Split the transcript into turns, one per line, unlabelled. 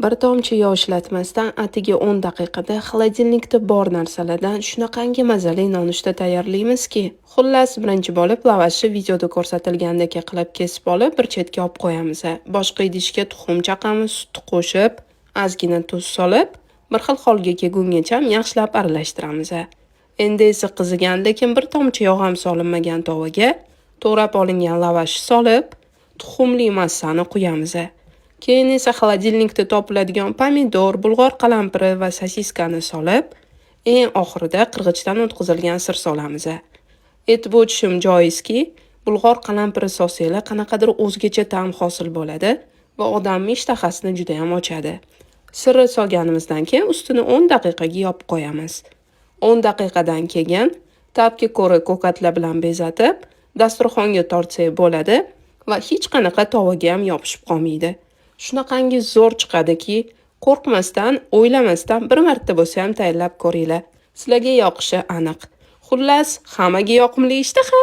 Bir tomchi yog' ishlatmasdan atigi 10 daqiqada xolodilnikda bor narsalardan shunaqangi mazali nonushta tayyorlaymizki. Xullas, birinchi bo'lib lavashni videoda ko'rsatilgandek qilib kesib olib, bir chetga olib qo'yamiz. Boshqa idishga tuxum chaqamiz, sut qo'shib, ozgina tuz solib, bir xil holga kelgungacha yaxshilab aralashtiramiz. Endi esa qizigan, lekin bir tomchi yog' ham solinmagan tovaga to'g'rab olingan lavashni solib, tuxumli massani quyamiz. Keyin esa xolodilnikda topiladigan pomidor, bulg'or qalampiri va sosiskani solib, eng oxirida qirg'ichdan o'tkazilgan sir solamiz. Aytib o'tishim joizki, bulg'or qalampiri sosiylar qanaqadir o'zgacha ta'm hosil bo'ladi va odamning ishtahasini juda ham ochadi. Sirni solganimizdan keyin ustini 10 daqiqaga yopib qo'yamiz. 10 daqiqadan keyin ta'bga ko'ra ko'katlar bilan bezatib, dasturxonga tortsak bo'ladi va hech qanaqa tovaga ham yopishib qolmaydi. Shunaqangi zo'r chiqadiki, qo'rqmasdan, o'ylamasdan bir marta bo'lsa ham tayyorlab ko'ringlar. Sizlarga yoqishi aniq. Xullas, hammaga yoqimli ishtaha.